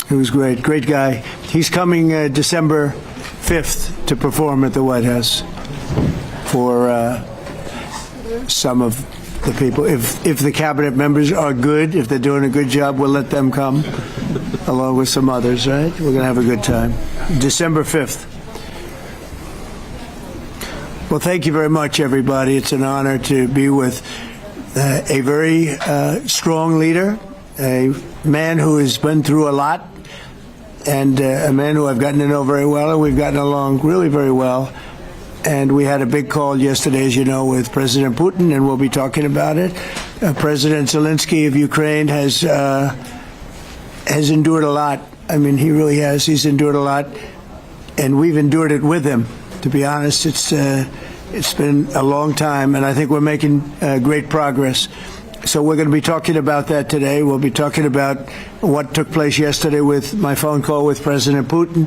He was great. Great guy. He's coming December 5th to perform at the White House for some of the people. If the cabinet members are good, if they're doing a good job, we'll let them come along with some others, right? We're going to have a good time. December 5th. Well, thank you very much, everybody. It's an honor to be with a very strong leader, a man who has been through a lot, and a man who I've gotten to know very well, and we've gotten along really very well. And we had a big call yesterday, as you know, with President Putin, and we'll be talking about it. President Zelensky of Ukraine has endured a lot. I mean, he really has. He's endured a lot, and we've endured it with him. To be honest, it's been a long time, and I think we're making great progress. So we're going to be talking about that today. We'll be talking about what took place yesterday with my phone call with President Putin.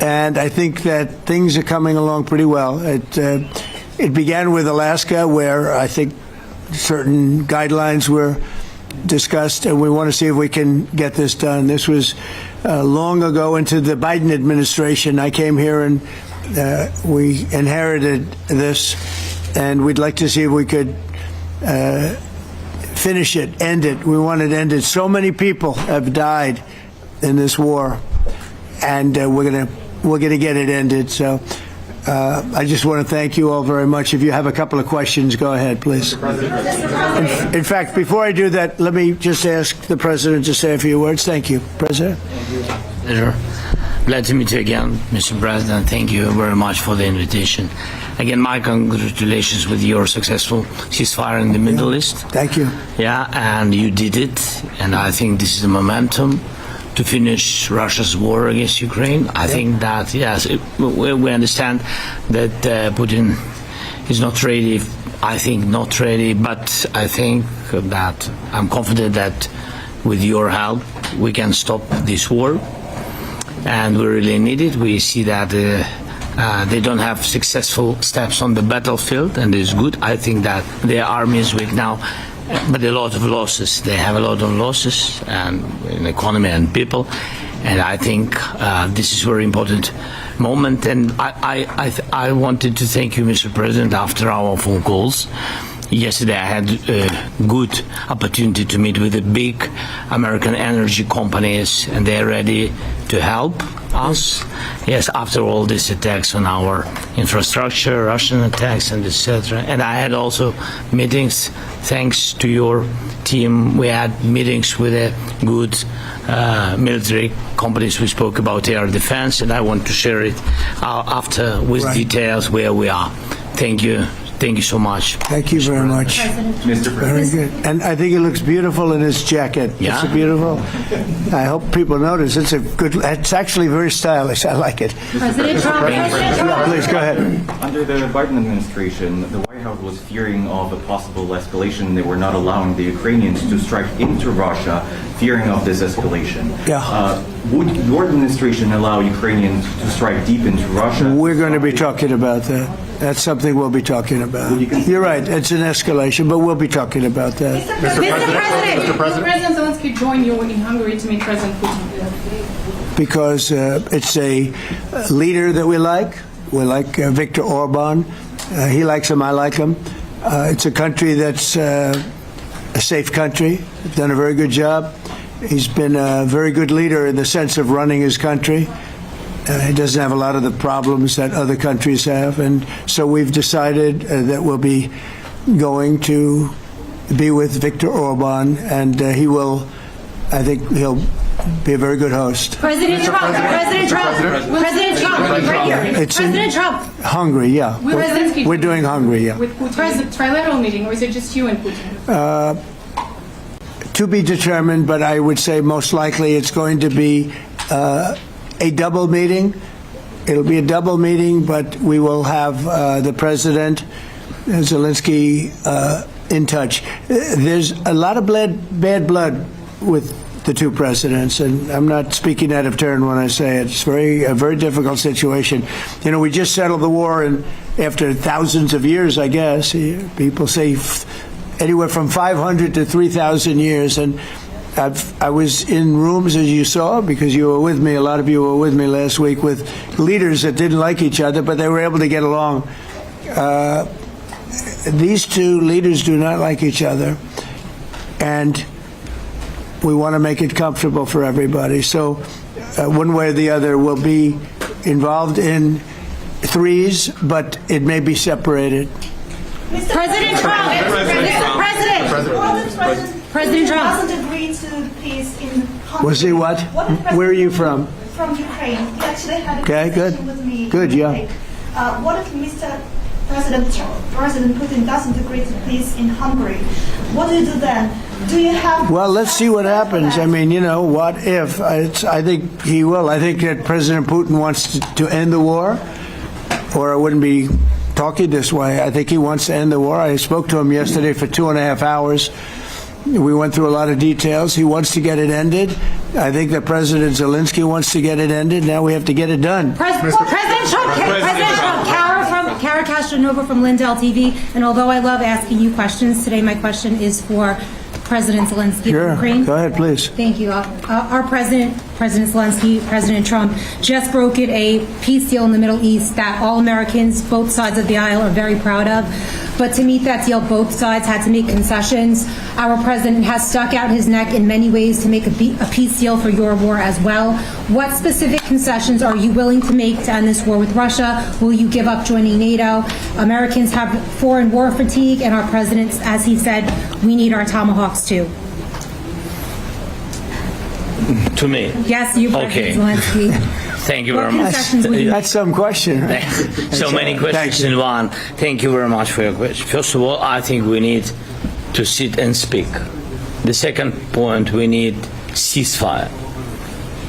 And I think that things are coming along pretty well. It began with Alaska, where I think certain guidelines were discussed, and we want to see if we can get this done. This was long ago into the Biden administration. I came here and we inherited this, and we'd like to see if we could finish it, end it. We want it ended. So many people have died in this war, and we're gonna get it ended. So I just want to thank you all very much. If you have a couple of questions, go ahead, please. In fact, before I do that, let me just ask the President to say a few words. Thank you, President. Pleasure. Glad to meet you again, Mr. President. Thank you very much for the invitation. Again, my congratulations with your successful ceasefire in the Middle East. Thank you. Yeah, and you did it, and I think this is a momentum to finish Russia's war against Ukraine. I think that, yes, we understand that Putin is not ready. I think not ready, but I think that I'm confident that with your help, we can stop this war. And we really need it. We see that they don't have successful steps on the battlefield, and it's good. I think that their army is weak now, but a lot of losses. They have a lot of losses and in economy and people, and I think this is a very important moment. And I wanted to thank you, Mr. President, after our phone calls. Yesterday I had a good opportunity to meet with the big American energy companies, and they're ready to help us. Yes, after all these attacks on our infrastructure, Russian attacks and etc. And I had also meetings, thanks to your team, we had meetings with a good military companies. We spoke about air defense, and I want to share it after with details where we are. Thank you. Thank you so much. Thank you very much. Mr. President. Very good. And I think it looks beautiful in his jacket. Yeah. It's beautiful. I hope people notice. It's actually very stylish. I like it. President Trump. Please go ahead. Under the Biden administration, the White House was fearing of a possible escalation. They were not allowing the Ukrainians to strike into Russia, fearing of this escalation. Yeah. Would your administration allow Ukrainians to strike deep into Russia? We're going to be talking about that. That's something we'll be talking about. You're right. It's an escalation, but we'll be talking about that. Mr. President. Will President Zelensky join you in Hungary to meet President Putin? Because it's a leader that we like. We like Viktor Orban. He likes him. I like him. It's a country that's a safe country. Done a very good job. He's been a very good leader in the sense of running his country. He doesn't have a lot of the problems that other countries have. And so we've decided that we'll be going to be with Viktor Orban, and I think he'll be a very good host. President Trump. President Trump. President Trump. Right here. It's President Trump. Hungary, yeah. We're doing Hungary, yeah. With Putin. Trilateral meeting, or is it just you and Putin? To be determined, but I would say most likely it's going to be a double meeting. It'll be a double meeting, but we will have the President, Zelensky, in touch. There's a lot of bad blood with the two presidents, and I'm not speaking out of turn when I say it. It's a very difficult situation. You know, we just settled the war, and after thousands of years, I guess, people say anywhere from 500 to 3,000 years, and I was in rooms, as you saw, because you were with me, a lot of you were with me last week, with leaders that didn't like each other, but they were able to get along. These two leaders do not like each other, and we want to make it comfortable for everybody. So one way or the other will be involved in threes, but it may be separated. President Trump. President Trump doesn't agree to peace in Hungary. Was he what? Where are you from? From Ukraine. He actually had a Okay, good. conversation with me. Good, yeah. What if President Putin doesn't agree to peace in Hungary? What do you do then? Do you have? Well, let's see what happens. I mean, what if? I think he will. I think that President Putin wants to end the war, or I wouldn't be talking this way. I think he wants to end the war. I spoke to him yesterday for 2.5 hours. We went through a lot of details. He wants to get it ended. I think that President Zelensky wants to get it ended. Now we have to get it done. President Trump, Kara Castronova from Lindell TV. And although I love asking you questions, today my question is for President Zelensky Sure. of Ukraine. Go ahead, please. Thank you. Our President Zelensky, President Trump, just brokered a peace deal in the Middle East that all Americans, both sides of the aisle, are very proud of. But to meet that deal, both sides had to make concessions. Our president has stuck out his neck in many ways to make a peace deal for your war as well. What specific concessions are you willing to make to end this war with Russia? Will you give up joining NATO? Americans have foreign war fatigue, and our president, as he said, we need our tomahawks too. To me. Yes, you, Okay. President Zelensky. Thank you What very much. concessions will you That's some question. Right? So many questions in one. Thank you very much for your question. First of all, I think we need to sit and speak. The second point, we need ceasefire.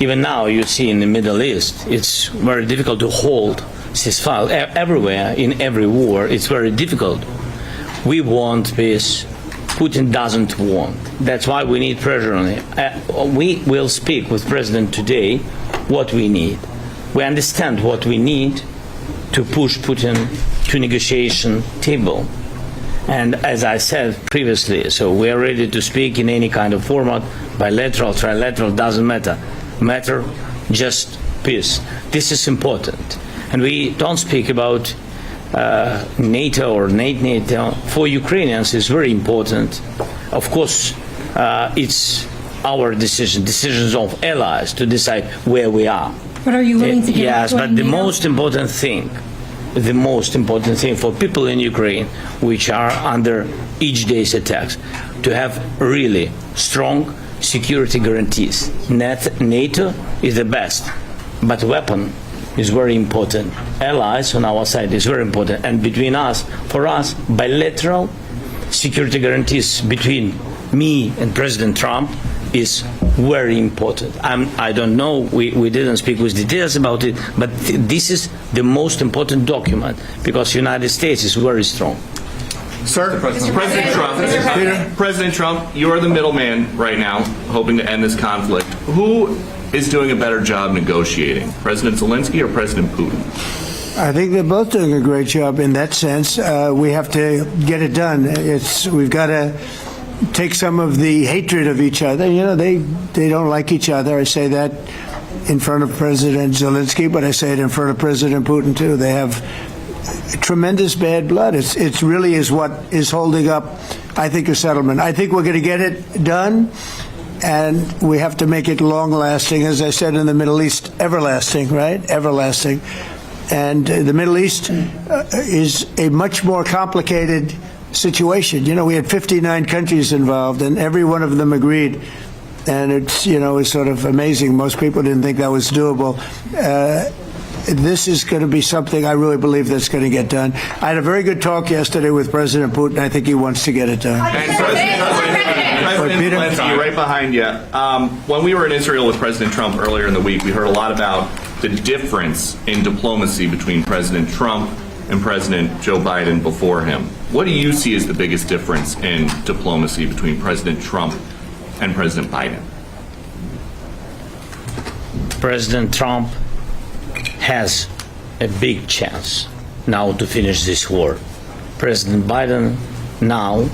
Even now, you see in the Middle East, it's very difficult to hold ceasefire. Everywhere, in every war, it's very difficult. We want peace. Putin doesn't want. That's why we need pressure on him. We will speak with President today what we need. We understand what we need to push Putin to negotiation table. And as I said previously, so we are ready to speak in any kind of format, bilateral, trilateral, doesn't matter. Matter just peace. This is important. And we don't speak about NATO or NATO. For Ukrainians, it's very important. Of course, it's our decisions of allies to decide where we are. But are you willing to give Yes, up but joining the NATO? most important thing for people in Ukraine, which are under each day's attacks, to have really strong security guarantees. NATO is the best, but weapon is very important. Allies on our side is very important, and between us, for us, bilateral security guarantees between me and President Trump is very important. I don't know, we didn't speak with details about it, but this is the most important document because the United States is very strong. Sir, President Trump, you are the middleman right now, hoping to end this conflict. Who is doing a better job negotiating, President Zelensky or President Putin? I think they're both doing a great job in that sense. We have to get it done. We've got to take some of the hatred of each other. They don't like each other. I say that in front of President Zelensky, but I say it in front of President Putin too. They have tremendous bad blood. It really is what is holding up, I think, a settlement. I think we're going to get it done, and we have to make it long-lasting. As I said in the Middle East, everlasting, right? Everlasting. And the Middle East is a much more complicated situation. We had 59 countries involved, and every one of them agreed. And it's sort of amazing. Most people didn't think that was doable. This is going to be something I really believe that's going to get done. I had a very good talk yesterday with President Putin. I think he wants to get it done. And President Zelensky, right behind you. When we were in Israel with President Trump earlier in the week, we heard a lot about the difference in diplomacy between President Trump and President Joe Biden before him. What do you see as the biggest difference in diplomacy between President Trump and President Biden? President Trump has a big chance now to finish this war. President Biden now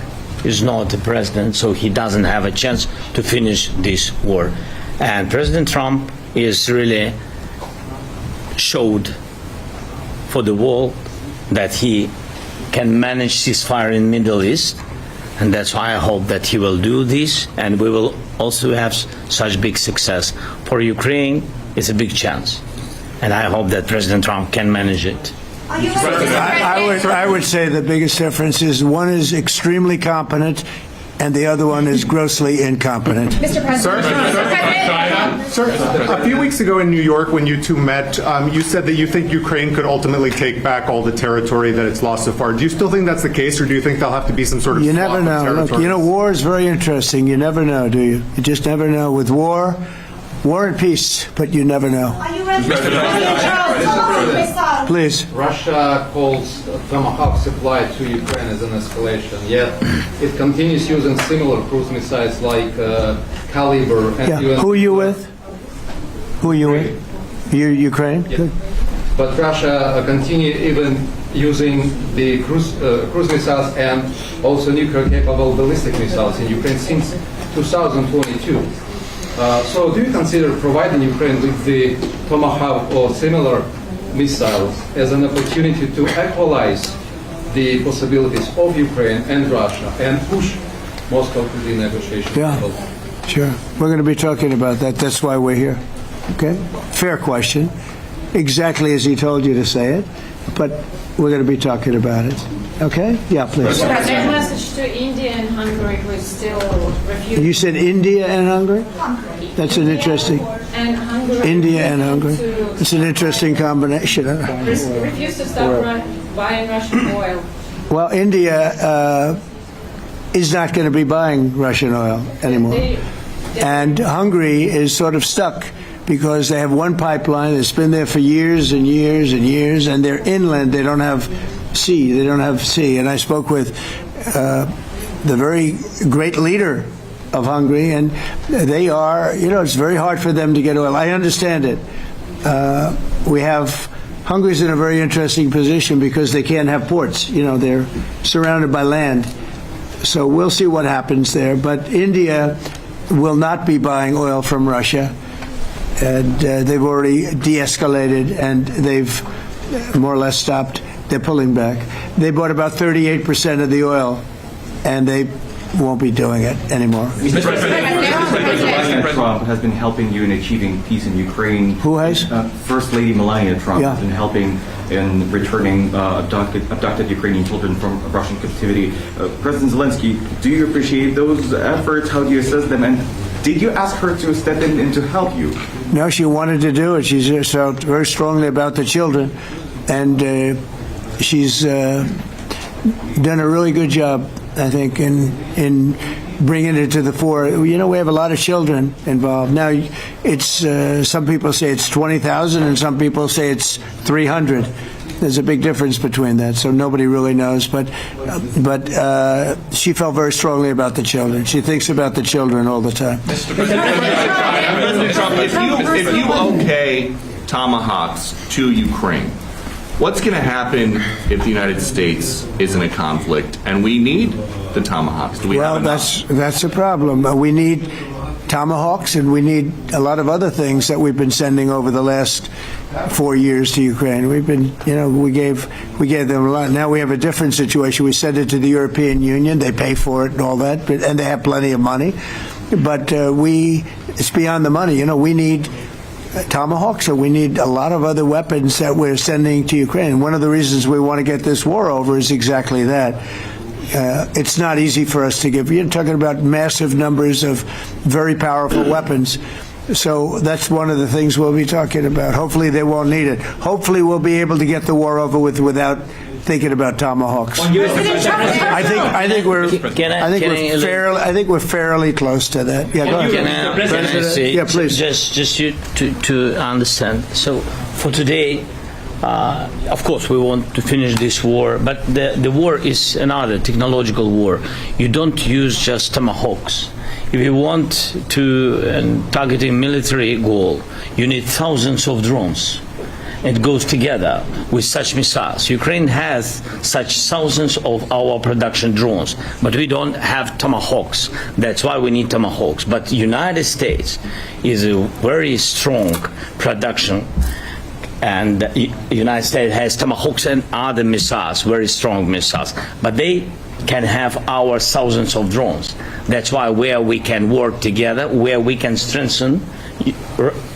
is not the president, so he doesn't have a chance to finish this war. And President Trump is really showed for the world that he can manage ceasefire in Middle East, and that's why I hope that he will do this, and we will also have such big success. For Ukraine, it's a big chance, and I hope that President Trump can manage it. Are you ready? I would say the biggest difference is one is extremely competent and the other one is grossly incompetent. Mr. President. Sir, a few weeks ago in New York when you two met, you said that you think Ukraine could ultimately take back all the territory that it's lost so far. Do you still think that's the case, or do you think there'll have to be some sort of You swap never of know. Look, territories? war is very interesting. You never know, do you? You just never know. With war and peace, but you never know. Are you ready? Tomahawk missile. Please. Russia calls Tomahawk supply to Ukraine as an escalation, yet it continues using similar cruise missiles like Caliber and Yeah. even... Who are you with? Who are you with? You Ukraine? Yeah. Good. But Russia continue even using the cruise missiles and also nuclear-capable ballistic missiles in Ukraine since 2022. So do you consider providing Ukraine with the Tomahawk or similar missiles as an opportunity to equalize the possibilities of Ukraine and Russia and push Moscow to the negotiation Yeah. table? Sure. We're going to be talking about that. That's why we're here. Okay? Fair question. Exactly as he told you to say it, but we're going to be talking about it. Okay? Yeah, please. Their message to India and Hungary was still refusing. You said India and Hungary? That's an interesting. And Hungary. India and Hungary. To It's an interesting combination. refuse to stop buying Russian oil. Well, India is not going to be buying Russian oil anymore. And Hungary is sort of stuck because they have one pipeline that's been there for years and years and years, and they're inland. They don't have sea. They don't have sea. And I spoke with the very great leader of Hungary, and they are, it's very hard for them to get oil. I understand it. Hungary's in a very interesting position because they can't have ports. They're surrounded by land. So we'll see what happens there. But India will not be buying oil from Russia. And they've already de-escalated, and they've more or less stopped. They're pulling back. They bought about 38% of the oil, and they won't be doing it anymore. Mr. President Trump has been helping you in achieving peace in Ukraine. Who has? First Lady Melania Trump Yeah. has been helping in returning abducted Ukrainian children from Russian captivity. President Zelensky, do you appreciate those efforts? How do you assess them? And did you ask her to step in and to help you? No, she wanted to do it. She felt very strongly about the children, and she's done a really good job, I think, in bringing it to the fore. We have a lot of children involved. Now, it's some people say it's 20,000 and some people say it's 300. There's a big difference between that, so nobody really knows. But she felt very strongly about the children. She thinks about the children all the time. President Trump, if you okay Tomahawks to Ukraine, what's going to happen if the United States is in a conflict and we need the Tomahawks? Do we have enough? That's a problem. We need Tomahawks, and we need a lot of other things that we've been sending over the last 4 years to Ukraine. We've been, we gave them a lot. Now we have a different situation. We send it to the European Union. They pay for it and all that, and they have plenty of money. But it's beyond the money. We need Tomahawks, or we need a lot of other weapons that we're sending to Ukraine. One of the reasons we want to get this war over is exactly that. It's not easy for us to give. You're talking about massive numbers of very powerful weapons. So that's one of the things we'll be talking about. Hopefully they won't need it. Hopefully we'll be able to get the war over with without thinking about Tomahawks. I think we're fairly close to that. Yeah, go ahead. Can I say, Yeah, please. Just to understand. So for today, of course, we want to finish this war, but the war is another technological war. You don't use just Tomahawks. If you want to target a military goal, you need thousands of drones. It goes together with such missiles. Ukraine has such thousands of our production drones, but we don't have Tomahawks. That's why we need Tomahawks. But the United States is a very strong production, and the United States has Tomahawks and other missiles, very strong missiles. But they can have our thousands of drones. That's why where we can work together, where we can strengthen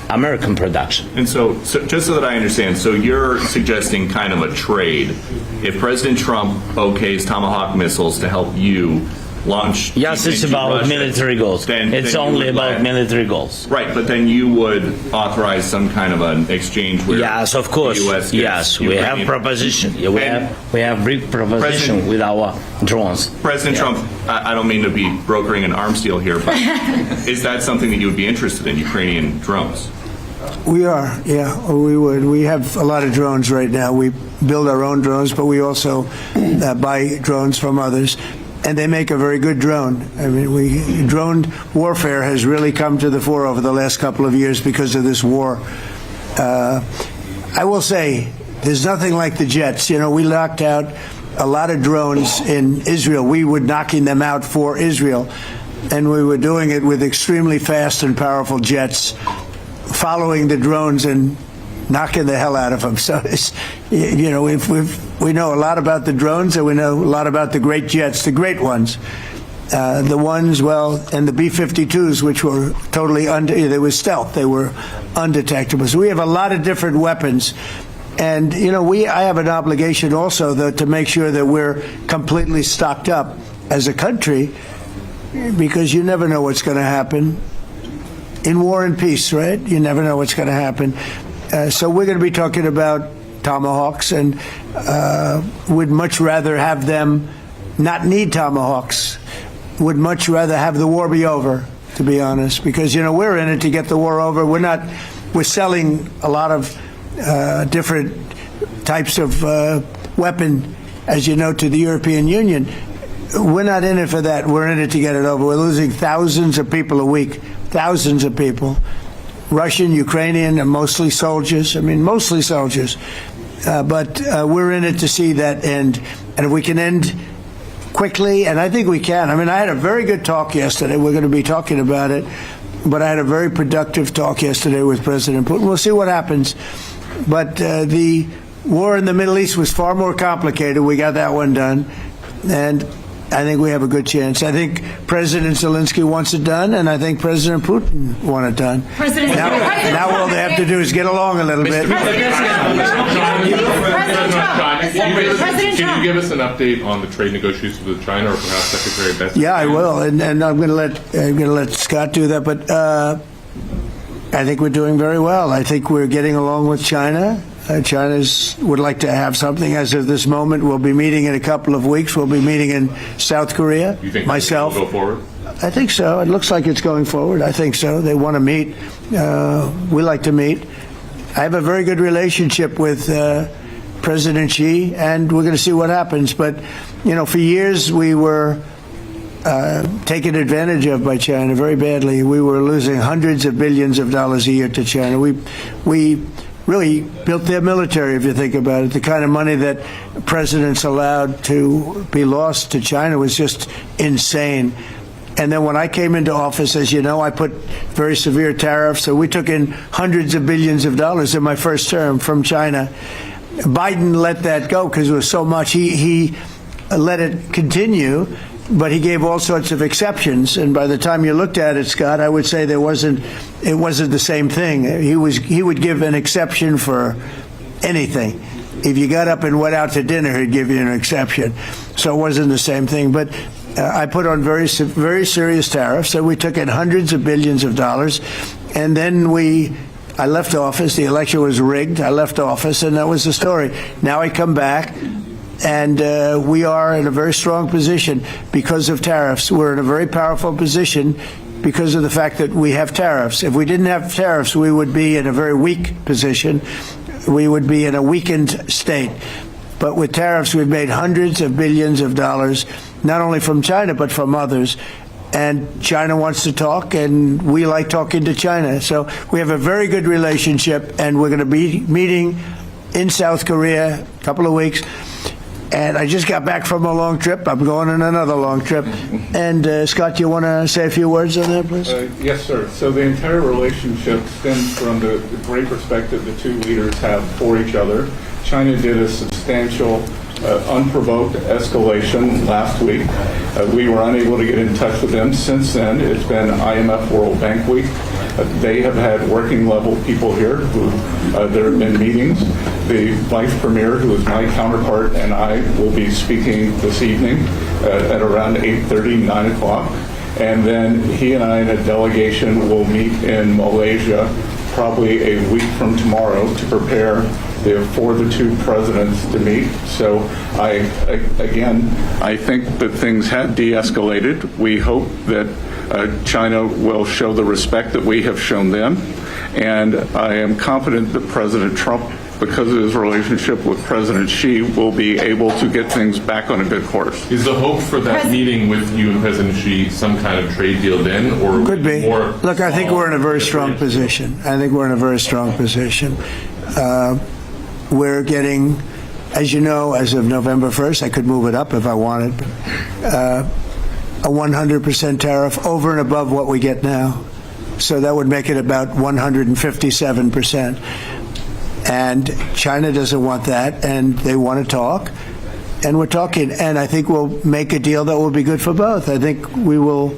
American production. And so just so that I understand, so you're suggesting kind of a trade. If President Trump okays Tomahawk missiles to help you launch... Yes, it's about Russia, military goals. It's only about military goals. Right, but then you would authorize some kind of an exchange where... Yes, of course. The US yes, we have proposition. Yeah, we have big proposition with our drones. President Trump, I don't mean to be brokering an arms deal here, but is that something that you would be interested in, Ukrainian drones? We are, yeah, we would. We have a lot of drones right now. We build our own drones, but we also buy drones from others, and they make a very good drone. I mean, drone warfare has really come to the fore over the last couple of years because of this war. I will say, there's nothing like the jets. You know, we knocked out a lot of drones in Israel. We were knocking them out for Israel, and we were doing it with extremely fast and powerful jets, following the drones and knocking the hell out of them. So, you know, we know a lot about the drones, and we know a lot about the great jets, the great ones. The ones, well, and the B-52s, which were totally they were stealth. They were undetectable. So we have a lot of different weapons. And, you know, I have an obligation also, though, to make sure that we're completely stocked up as a country, because you never know what's going to happen. In war and peace, right? You never know what's going to happen. So we're going to be talking about Tomahawks, and would much rather have them not need Tomahawks. Would much rather have the war be over, to be honest, because, you know, we're in it to get the war over. We're selling a lot of different types of weapon, as you know, to the European Union. We're not in it for that. We're in it to get it over. We're losing thousands of people a week. Thousands of people, Russian, Ukrainian, and mostly soldiers. I mean, mostly soldiers. But we're in it to see that end. And if we can end quickly, and I think we can. I mean, I had a very good talk yesterday. We're going to be talking about it. But I had a very productive talk yesterday with President Putin. We'll see what happens. But the war in the Middle East was far more complicated. We got that one done. And I think we have a good chance. I think President Zelensky wants it done, and I think President Putin wants it done. Now all they have to do is get along a little bit. Can you give us an update on the trade negotiations with China, or perhaps Secretary Bessent? Yeah, I will, and I'm going to let Scott do that. But I think we're doing very well. I think we're getting along with China. China would like to have something as of this moment. We'll be meeting in a couple of weeks. We'll be meeting in South Korea. You think myself will go forward? I think so. It looks like it's going forward. I think so. They want to meet. We like to meet. I have a very good relationship with President Xi, and we're going to see what happens. But, you know, for years we were taken advantage of by China very badly. We were losing hundreds of billions of dollars a year to China. We really built their military, if you think about it. The kind of money that presidents allowed to be lost to China was just insane. And then when I came into office, as you know, I put very severe tariffs. So we took in hundreds of billions of dollars in my first term from China. Biden let that go because it was so much. He let it continue, but he gave all sorts of exceptions. And by the time you looked at it, Scott, I would say it wasn't the same thing. He would give an exception for anything. If you got up and went out to dinner, he'd give you an exception. So it wasn't the same thing. But I put on very serious tariffs. So we took in hundreds of billions of dollars. And then I left office. The election was rigged. I left office, and that was the story. Now I come back. And we are in a very strong position because of tariffs. We're in a very powerful position because of the fact that we have tariffs. If we didn't have tariffs, we would be in a very weak position. We would be in a weakened state. But with tariffs, we've made hundreds of billions of dollars, not only from China, but from others. and China wants to talk, and we like talking to China. So we have a very good relationship, and we're going to be meeting in South Korea a couple of weeks. And I just got back from a long trip. I'm going on another long trip. And Scott, you want to say a few words on that, please? Yes, sir. So the entire relationship stems from the great perspective the two leaders have for each other. China did a substantial, unprovoked escalation last week. We were unable to get in touch with them since then. It's been IMF World Bank Week. They have had working level people here who there have been meetings. The Vice Premier, who is my counterpart, and I will be speaking this evening at around 8:30, 9 o'clock. And then he and I and a delegation will meet in Malaysia probably a week from tomorrow to prepare for the two presidents to meet. So I think that things have de-escalated. We hope that China will show the respect that we have shown them. And I am confident that President Trump, because of his relationship with President Xi, will be able to get things back on a good course. Is the hope for that meeting with you and President Xi some kind of trade deal then, or could be? More Look, I think we're in a very strong position. I think we're in a very strong position. We're getting, as you know, as of November 1st, I could move it up if I wanted, a 100% tariff over and above what we get now. So that would make it about 157%. And China doesn't want that, and they want to talk, and we're talking. And I think we'll make a deal that will be good for both. I think we will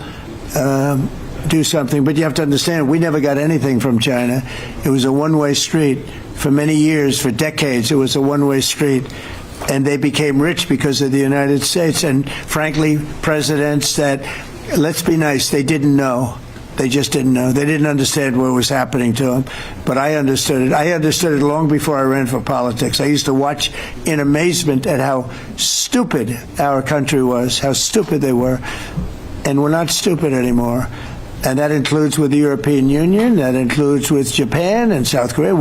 do something. But you have to understand, we never got anything from China. It was a one-way street. For many years, for decades, it was a one-way street. And they became rich because of the United States. And frankly, presidents that, let's be nice, they didn't know. They just didn't know. They didn't understand what was happening to them. But I understood it. I understood it long before I ran for politics. I used to watch in amazement at how stupid our country was, how stupid they were. And we're not stupid anymore. And that includes with the European Union. That includes with Japan and South Korea.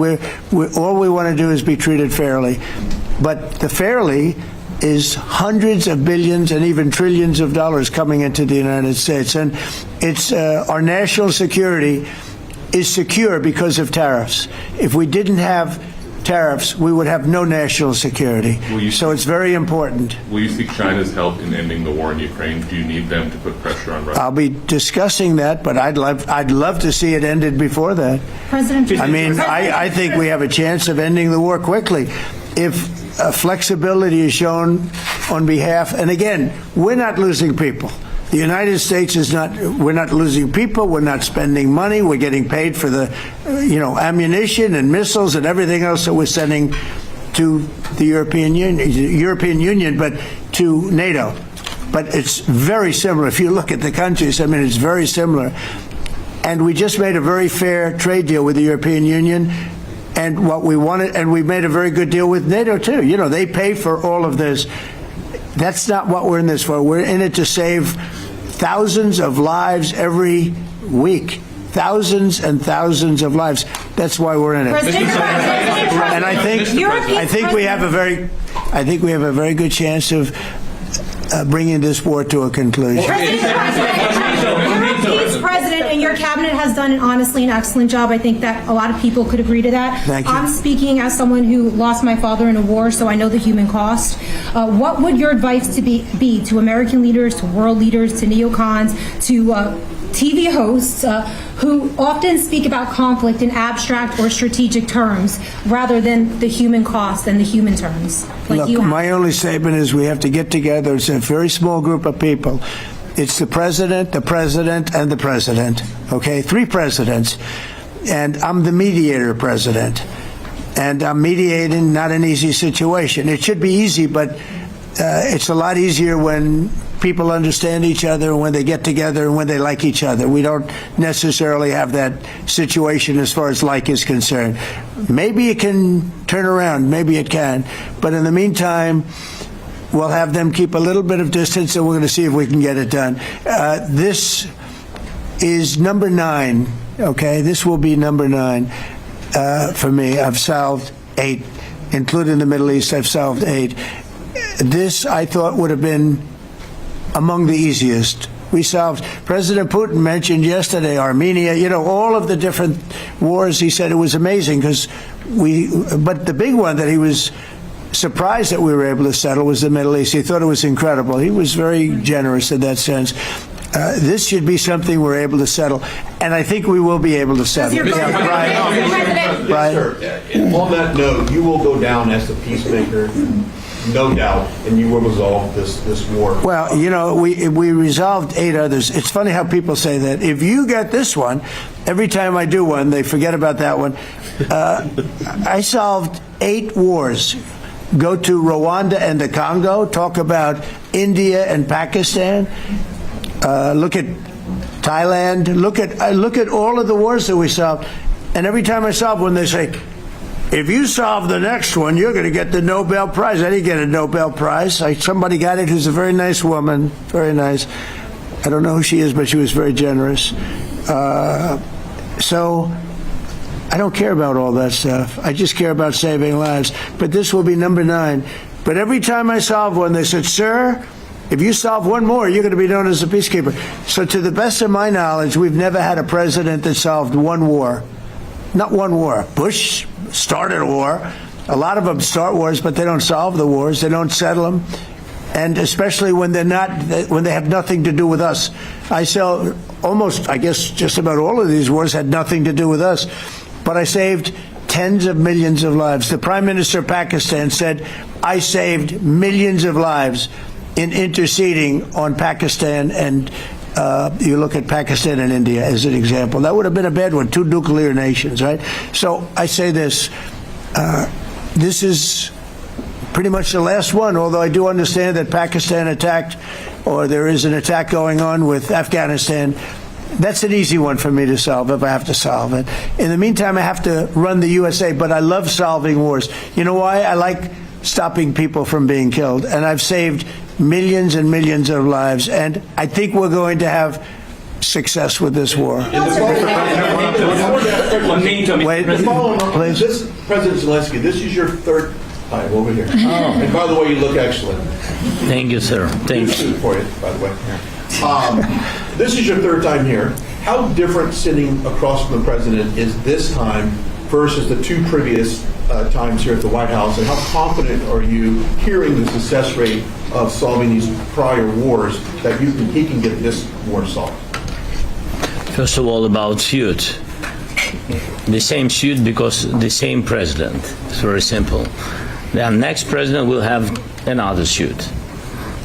All we want to do is be treated fairly. But the fairly is hundreds of billions and even trillions of dollars coming into the United States. And it's our national security is secure because of tariffs. If we didn't have tariffs, we would have no national security. So it's very important. Will you seek China's help in ending the war in Ukraine? Do you need them to put pressure on Russia? I'll be discussing that, but I'd love to see it ended before that. I think we have a chance of ending the war quickly if flexibility is shown on behalf. And again, we're not losing people. The United States is not. We're not losing people. We're not spending money. We're getting paid for the, ammunition and missiles and everything else that we're sending to the European Union, but to NATO. But it's very similar. If you look at the countries, it's very similar. And we just made a very fair trade deal with the European Union. And what we wanted, and we made a very good deal with NATO too. They pay for all of this. That's not what we're in this for. We're in it to save thousands of lives every week. Thousands and thousands of lives. That's why we're in it. And I think we have a very good chance of bringing this war to a conclusion. President, and your cabinet has done honestly an excellent job. I think that a lot of people could agree to that. Thank you. I'm speaking as someone who lost my father in a war, so I know the human cost. What would your advice be to American leaders, to world leaders, to neocons, to TV hosts who often speak about conflict in abstract or strategic terms rather than the human cost and the human terms? Look, my only statement is we have to get together. It's a very small group of people. It's the president, and the president. Okay, 3 presidents. And I'm the mediator president. And I'm mediating not an easy situation. It should be easy, but it's a lot easier when people understand each other and when they get together and when they like each other. We don't necessarily have that situation as far as like is concerned. Maybe it can turn around. Maybe it can. But in the meantime, we'll have them keep a little bit of distance, and we're going to see if we can get it done. This is number 9, okay? This will be number 9 for me. I've solved 8, including the Middle East. I've solved 8. This, I thought, would have been among the easiest we solved. President Putin mentioned yesterday Armenia, all of the different wars. He said it was amazing but the big one that he was surprised that we were able to settle was the Middle East. He thought it was incredible. He was very generous in that sense. This should be something we're able to settle, and I think we will be able to settle. Yes, sir. On that note, you will go down as the peacemaker, no doubt, and you will resolve this war. Well, we resolved 8 others. It's funny how people say that. If you get this one, every time I do one, they forget about that one. I solved 8 wars. Go to Rwanda and the Congo, talk about India and Pakistan. Look at Thailand. Look at all of the wars that we solved. And every time I solve one, they say, if you solve the next one, you're going to get the Nobel Prize. I didn't get a Nobel Prize. Somebody got it who's a very nice woman. Very nice. I don't know who she is, but she was very generous. So I don't care about all that stuff. I just care about saving lives. But this will be number 9. But every time I solve one, they said, sir, if you solve one more, you're going to be known as a peacekeeper. So to the best of my knowledge, we've never had a president that solved one war. Not one war. Bush started a war. A lot of them start wars, but they don't solve the wars. They don't settle them. And especially when they have nothing to do with us. I guess just about all of these wars had nothing to do with us. But I saved tens of millions of lives. The Prime Minister of Pakistan said, I saved millions of lives in interceding on Pakistan, and you look at Pakistan and India as an example. That would have been a bad one, 2 nuclear nations, right? So I say this, this is pretty much the last one, although I do understand that Pakistan attacked, or there is an attack going on with Afghanistan. That's an easy one for me to solve if I have to solve it. In the meantime, I have to run the USA, but I love solving wars. You know why? I like stopping people from being killed, and I've saved millions and millions of lives, and I think we're going to have success with this war. Wait, please. President Zelensky, this is your 3rd time over here. Oh. And by the way, you look excellent. Thank you, sir. Thank you. For you, by the way. This is your 3rd time here. How different sitting across from the president is this time versus the 2 previous times here at the White House, and how confident are you hearing the success rate of solving these prior wars that he can get this war solved? First of all, about suit. The same suit because the same president. It's very simple. The next president will have another suit.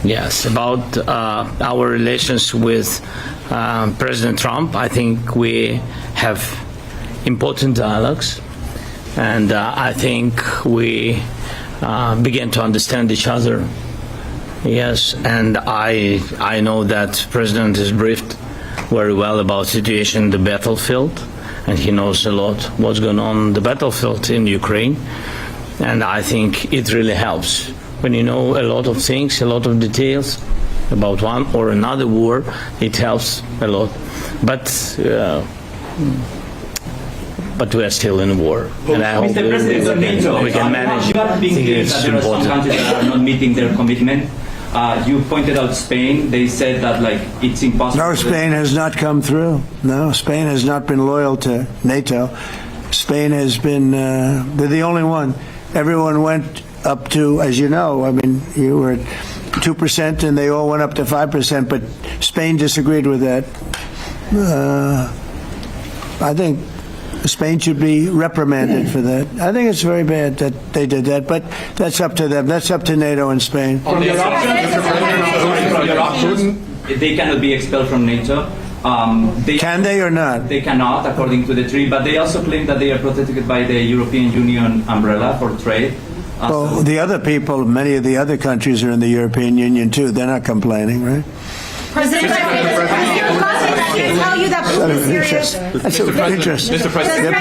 Yes, about our relations with President Trump, I think we have important dialogues, and I think we begin to understand each other. Yes, and I know that President is briefed very well about situation in the battlefield, and he knows a lot what's going on the battlefield in Ukraine, and I think it really helps when you know a lot of things, a lot of details about one or another war. It helps a lot, but we are still in war, and I hope we can manage. I think it's important. There are some countries that are not meeting their commitment. You pointed out Spain. They said that it's impossible. No, Spain has not come through. No, Spain has not been loyal to NATO. Spain has been, they're the only one. Everyone went up to, as you know, I mean, you were at 2% and they all went up to 5%, but Spain disagreed with that. I think Spain should be reprimanded for that. I think it's very bad that they did that, but that's up to them. That's up to NATO and Spain. They cannot be expelled from NATO. Can they or not? They cannot, according to the treaty, but they also claim that they are protected by the European Union umbrella for trade. Well, the other people, many of the other countries are in the European Union too. They're not complaining, right? President, I can tell you that Putin is serious. That's of interest. Mr. President.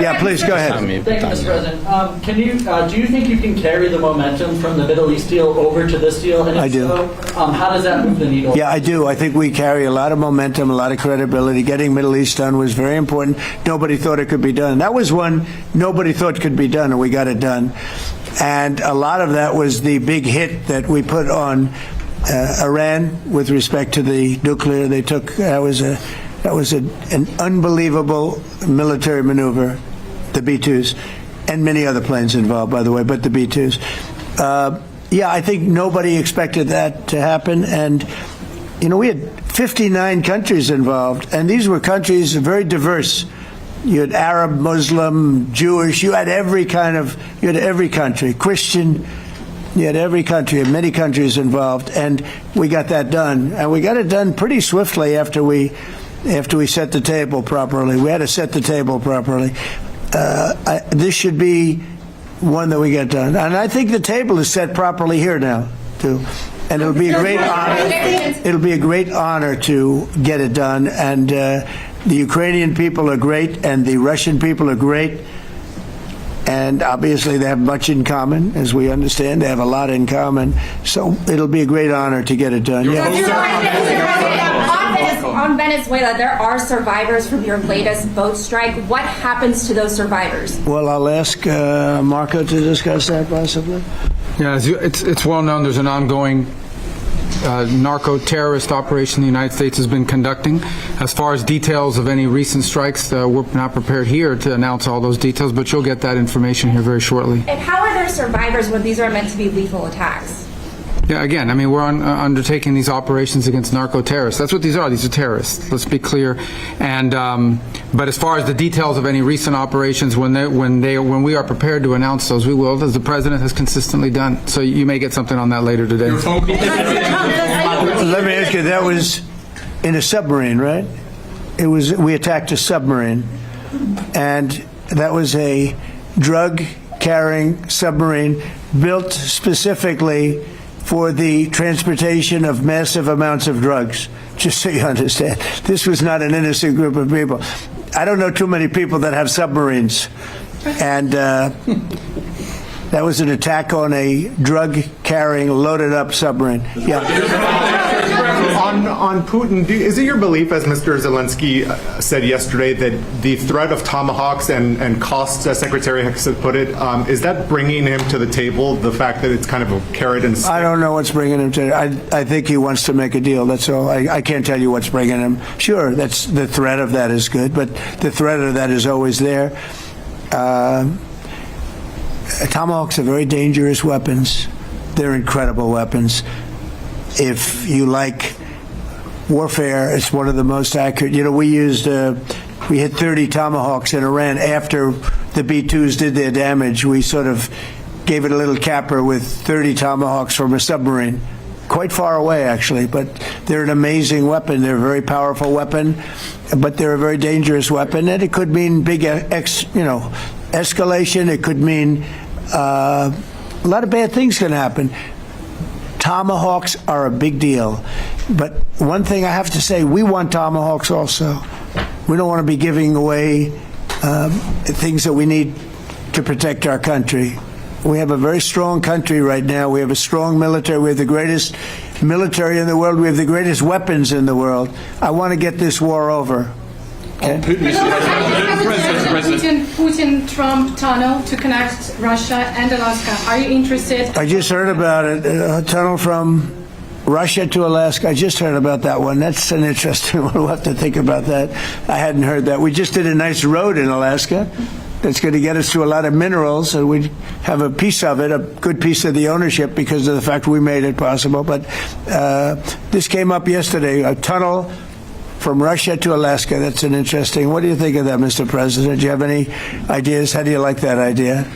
Yeah, please go ahead. Thank you, Mr. President. Do you think you can carry the momentum from the Middle East deal over to this deal? And if I do. So, how does that move the needle? Yeah, I do. I think we carry a lot of momentum, a lot of credibility. Getting Middle East done was very important. Nobody thought it could be done. That was one nobody thought could be done, and we got it done. And a lot of that was the big hit that we put on Iran with respect to the nuclear. They took that was an unbelievable military maneuver, the B-2s, and many other planes involved, by the way, but the B-2s. Yeah, I think nobody expected that to happen, and we had 59 countries involved, and these were countries very diverse. You had Arab, Muslim, Jewish. You had every country, Christian. You had every country, and many countries involved, and we got that done, and we got it done pretty swiftly after we set the table properly. We had to set the table properly. This should be one that we get done, and I think the table is set properly here now, too. And it'll be a great honor. It'll be a great honor to get it done. And the Ukrainian people are great, and the Russian people are great. And obviously, they have much in common, as we understand. They have a lot in common. So it'll be a great honor to get it done. On Venezuela, there are survivors from your latest boat strike. What happens to those survivors? Well, I'll ask Marco to discuss that possibly. Yeah, it's well known there's an ongoing narco-terrorist operation the United States has been conducting. As far as details of any recent strikes, we're not prepared here to announce all those details, but you'll get that information here very shortly. And how are there survivors when these are meant to be lethal attacks? Yeah, again, I mean, we're undertaking these operations against narco-terrorists. That's what these are. These are terrorists. Let's be clear. And but as far as the details of any recent operations, when we are prepared to announce those, we will, as the president has consistently done. So you may get something on that later today. Let me ask you. That was in a submarine, right? We attacked a submarine, and that was a drug-carrying submarine built specifically for the transportation of massive amounts of drugs, just so you understand. This was not an innocent group of people. I don't know too many people that have submarines. And that was an attack on a drug-carrying, loaded-up submarine. Yeah. On Putin, is it your belief, as Mr. Zelensky said yesterday, that the threat of tomahawks and costs, as Secretary Hicks put it, is that bringing him to the table, the fact that it's kind of a carrot and stick? I don't know what's bringing him to it. I think he wants to make a deal, that's all. I can't tell you what's bringing him. Sure, that's the threat of that is good, but the threat of that is always there. Tomahawks are very dangerous weapons. They're incredible weapons. If you like warfare, it's one of the most accurate. We hit 30 Tomahawks in Iran after the B-2s did their damage. We sort of gave it a little capper with 30 Tomahawks from a submarine, quite far away actually, but they're an amazing weapon. They're a very powerful weapon, but they're a very dangerous weapon, and it could mean big, escalation. It could mean a lot of bad things can happen. Tomahawks are a big deal. But one thing I have to say, we want Tomahawks also. We don't want to be giving away things that we need to protect our country. We have a very strong country right now. We have a strong military. We have the greatest military in the world. We have the greatest weapons in the world. I want to get this war over. Okay? Putin-Trump tunnel to connect Russia and Alaska. Are you interested? I just heard about it. A tunnel from Russia to Alaska. I just heard about that one. That's an interesting one. We'll have to think about that. I hadn't heard that. We just did a nice road in Alaska that's going to get us to a lot of minerals, and we have a piece of it, a good piece of the ownership because of the fact we made it possible. But this came up yesterday, a tunnel from Russia to Alaska. That's an interesting. What do you think of that, Mr. President? Do you have any ideas? How do you like that idea?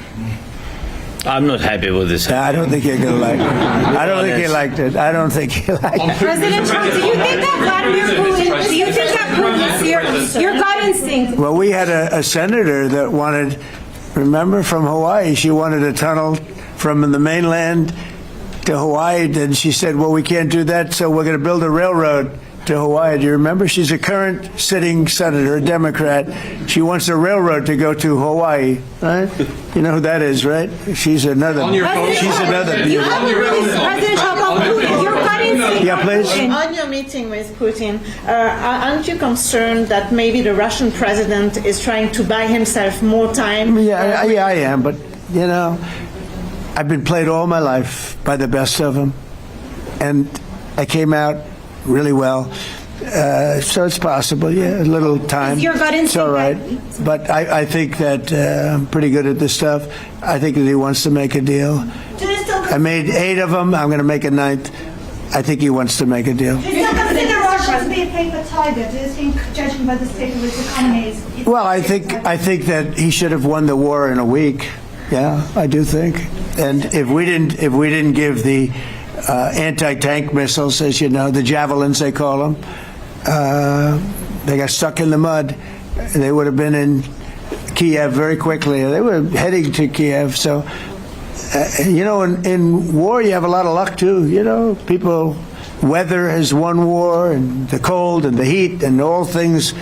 I'm not happy with this. I don't think you're going to like it. I don't think he liked it. I don't think he liked it. President Trump, do you think that Vladimir Putin, do you think that Putin's your gut instinct? Well, we had a senator that wanted, remember, from Hawaii, she wanted a tunnel from the mainland to Hawaii, and she said, well, we can't do that, so we're going to build a railroad to Hawaii. Do you remember? She's a current sitting senator, a Democrat. She wants a railroad to go to Hawaii, right? You know who that is, right? She's another. She's another. President Trump, your gut instinct. Yeah, please. On your meeting with Putin, aren't you concerned that maybe the Russian president is trying to buy himself more time? Yeah, I am. But I've been played all my life by the best of them, and I came out really well. So it's possible, yeah, a little time. Is your gut it's all right. instinct But I think that I'm pretty good at this stuff. I think that he wants to make a deal. I made 8 of them. I'm going to make a 9th. I think he wants to make a deal. Do you consider Russia to be a paper tiger? Do you think, judging by the state of its economy, Well, I think that he should have won the war in a week. Yeah, I do think. And if we didn't give the anti-tank missiles, as you know, the javelins they call them, they got stuck in the mud. They would have been in Kiev very quickly. They were heading to Kiev. So, in war you have a lot of luck too. People, weather has won war, and the cold and the heat and all things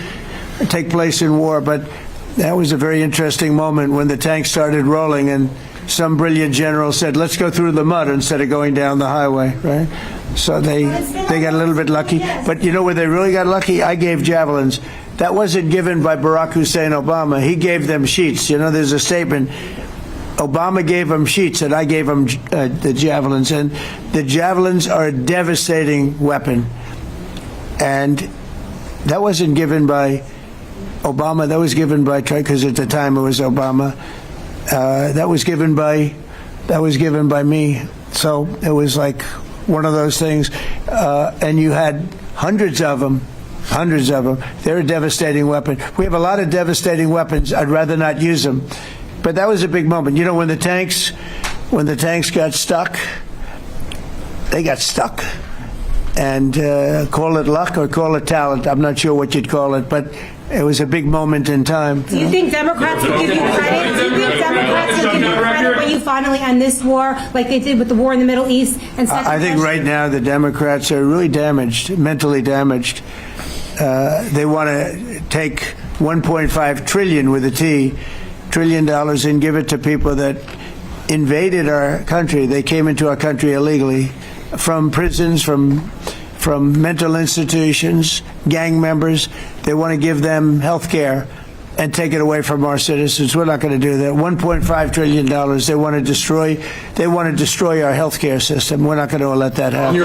take place in war. But that was a very interesting moment when the tank started rolling and some brilliant general said, let's go through the mud instead of going down the highway, right? So they got a little bit lucky. But you know where they really got lucky? I gave javelins. That wasn't given by Barack Hussein Obama. He gave them sheets. There's a statement. Obama gave them sheets and I gave them the javelins. And the javelins are a devastating weapon. And that wasn't given by Obama. That was given by, because at the time it was Obama. That was given by me. So it was like one of those things. And you had hundreds of them. They're a devastating weapon. We have a lot of devastating weapons. I'd rather not use them. But that was a big moment. When the tanks got stuck, they got stuck. And call it luck or call it talent. I'm not sure what you'd call it, but it was a big moment in time. Do you think Democrats will give you credit? Do you think Democrats will give you credit when you finally end this war, like they did with the war in the Middle East? And I think right now the Democrats are really damaged, mentally damaged. They want to take $1.5 trillion with a T, $1 trillion, and give it to people that invaded our country. They came into our country illegally, from prisons, from mental institutions, gang members. They want to give them health care and take it away from our citizens. We're not going to do that. $1.5 trillion. They want to destroy our health care system. We're not going to let that happen.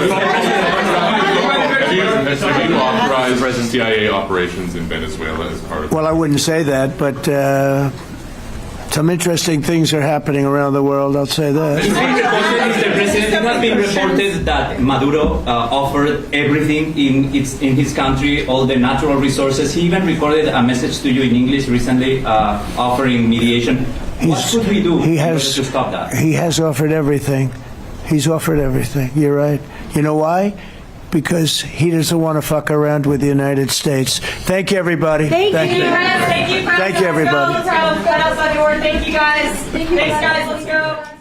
Have you authorized CIA operations in Venezuela as part of? Well, I wouldn't say that, but some interesting things are happening around the world. I'll say that. Mr. President, it has been reported that Maduro offered everything in his country, all the natural resources. He even recorded a message to you in English recently, offering mediation. What should we do to stop that? He has offered everything. He's offered everything. You're right. You know why? Because he doesn't want to fuck around with the United States. Thank you, everybody. Thank you. Thank you, everybody. Thank you, guys. Thanks, guys. Let's go.